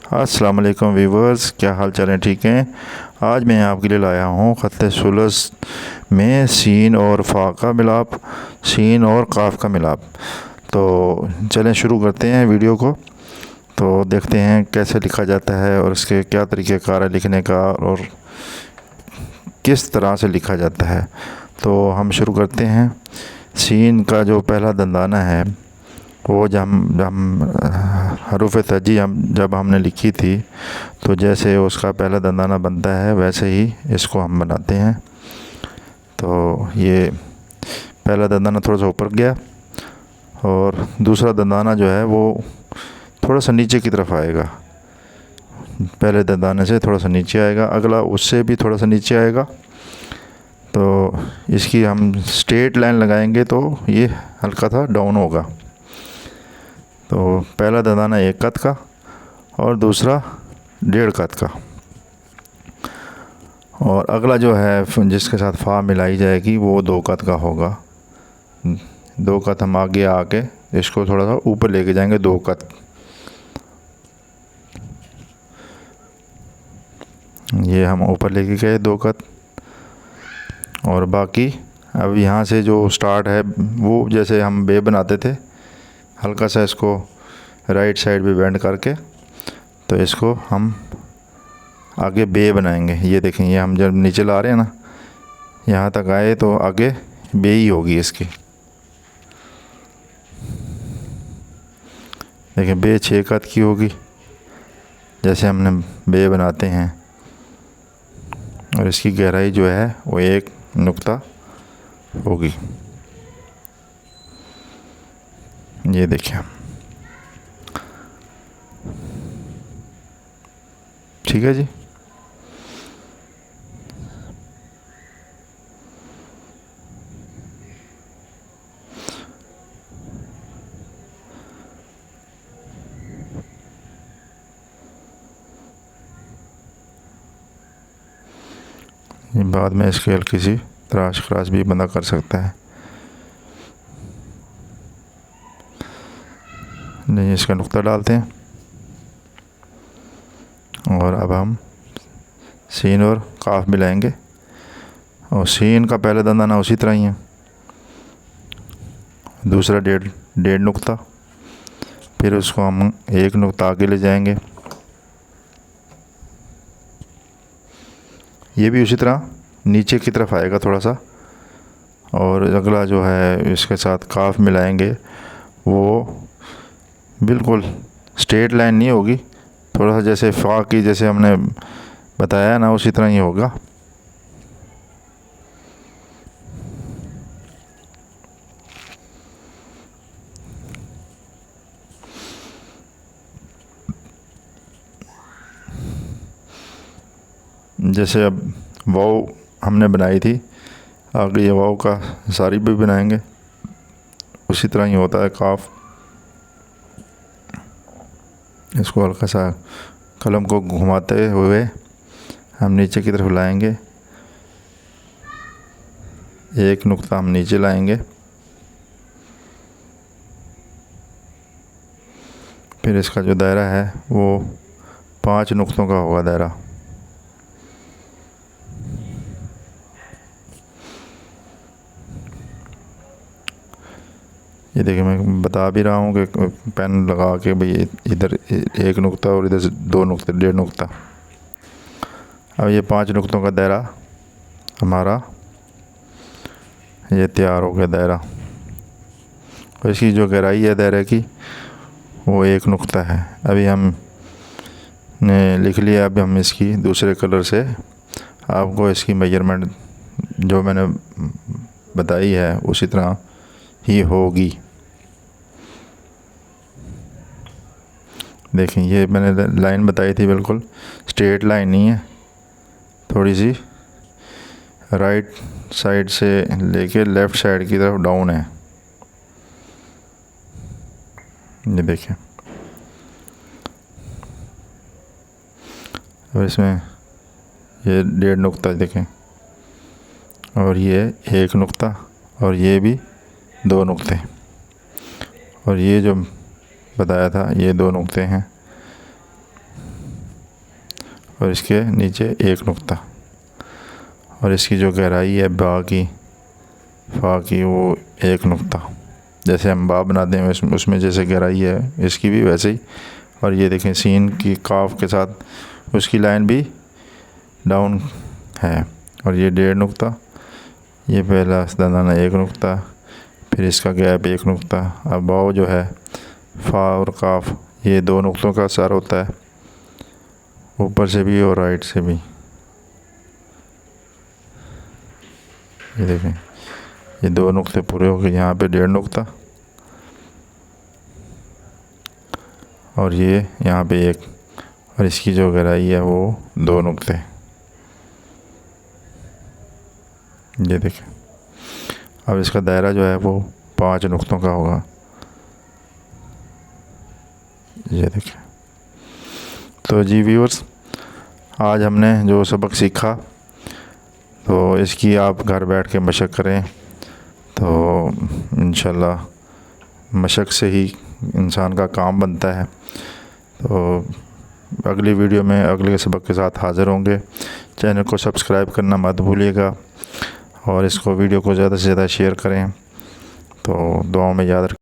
अस्सलाम वालेकुम वीवर्स, क्या हाल चाल है? ठीक हैं। आज मैं आपके लिए लाया हूँ ख़त्ते सुलस में सीन और फ़ा का मिलाप, सीन और काफ का मिलाप। तो चलें शुरू करते हैं वीडियो को। तो देखते हैं कैसे लिखा जाता है और इसके क्या तरीक़ेकार है लिखने का और किस तरह से लिखा जाता है। तो हम शुरू करते हैं। सीन का जो पहला दंदाना है वो जब हम हरूफ तजी जब हमने लिखी थी, तो जैसे उसका पहला दंदाना बनता है वैसे ही इसको हम बनाते हैं। तो ये पहला दंदाना थोड़ा सा ऊपर गया और दूसरा दंदाना जो है वो थोड़ा सा नीचे की तरफ आएगा। पहले दंदाने से थोड़ा सा नीचे आएगा, अगला उससे भी थोड़ा सा नीचे आएगा। तो इसकी हम स्ट्रेट लाइन लगाएंगे तो ये हल्का सा डाउन होगा। तो पहला दंदाना 1 कत का और दूसरा 1.5 कत का, और अगला जो है जिसके साथ फ़ा मिलाई जाएगी वो 2 कत का होगा। 2 कत हम आगे आके इसको थोड़ा सा ऊपर लेके जाएंगे, 2 कत। ये हम ऊपर लेके गए 2 कत, और बाकी अब यहाँ से जो स्टार्ट है वो जैसे हम बे बनाते थे, हल्का सा इसको राइट साइड पे बेंड करके तो इसको हम आगे बे बनाएंगे। ये देखें, ये हम जब नीचे ला रहे हैं ना, यहाँ तक आए तो आगे बे ही होगी इसकी। देखें, बे 6 कत की होगी जैसे हमने बे बनाते हैं, और इसकी गहराई जो है वो 1 नुक्ता होगी। ये देखिए, ठीक है जी। बाद में इसकी हल्की सी तराश खराश भी बंदा कर सकता है। नहीं, इसका नुक्ता डालते हैं और अब हम सीन और काफ मिलाएंगे। और सीन का पहला दंदाना उसी तरह ही है, दूसरा 1.5 नुक्ता, फिर उसको हम 1 नुक्ता आगे ले जाएंगे। ये भी उसी तरह नीचे की तरफ आएगा थोड़ा सा, और अगला जो है इसके साथ काफ मिलाएंगे वो बिल्कुल स्ट्रेट लाइन नहीं होगी, थोड़ा सा जैसे फ़ा की जैसे हमने बताया ना उसी तरह ही होगा। जैसे अब वाव हमने बनाई थी, आगे ये वाव का सारी भी बनाएंगे, उसी तरह ही होता है काफ। इसको हल्का सा कलम को घुमाते हुए हम नीचे की तरफ लाएंगे, 1 नुक्ता हम नीचे लाएंगे, फिर इसका जो दायरा है वो 5 नुक्तों का होगा दायरा। ये देखिए, मैं बता भी रहा हूँ कि पेन लगा के भाई इधर 1 नुक्ता और इधर से 2 नुक्ते, 1.5 नुक्ता। अब ये 5 नुक्तों का दायरा हमारा ये तैयार हो गया दायरा। और इसकी जो गहराई है दायरे की वो 1 नुक्ता है। अभी हम ने लिख लिया। अब हम इसकी दूसरे कलर से आपको इसकी मेजरमेंट जो मैंने बताई है उसी तरह ही होगी। देखें, ये मैंने लाइन बताई थी, बिल्कुल स्ट्रेट लाइन नहीं है, थोड़ी सी राइट साइड से लेके लेफ़्ट साइड की तरफ डाउन है। ये देखें, और इसमें ये 1.5 नुक्ता देखें, और ये 1 नुक्ता, और ये भी 2 नुक्ते, और ये जो बताया था ये 2 नुक्ते हैं। और इसके नीचे 1 नुक्ता, और इसकी जो गहराई है बा की फा की वो 1 नुक्ता। जैसे हम बा बनाते हैं उसमें जैसे गहराई है इसकी भी वैसे ही। और ये देखें सीन की काफ के साथ उसकी लाइन भी डाउन है। और ये 1.5 नुक्ता, ये पहला दंदाना 1 नुक्ता, फिर इसका गैप 1 नुक्ता। अब बाव जो है फा और काफ ये 2 नुक्तों का सर होता है, ऊपर से भी और राइट से भी। ये देखें ये 2 नुक्ते पूरे हो गए, यहाँ पे 1.5 नुक्ता और ये यहाँ पे 1, और इसकी जो गहराई है वो 2 नुक्ते। ये देखें अब इसका दायरा जो है वो 5 नुक्तों का होगा। ये देखें। तो जी व्यूअर्स, आज हमने जो सबक सीखा तो इसकी आप घर बैठ के मशक करें, तो इंशाल्लाह मशक से ही इंसान का काम बनता है। तो अगली वीडियो में अगले सबक के साथ हाज़िर होंगे। चैनल को सब्सक्राइब करना मत भूलिएगा और इसको वीडियो को ज़्यादा से ज़्यादा शेयर करें। तो दुआओं में याद रखें।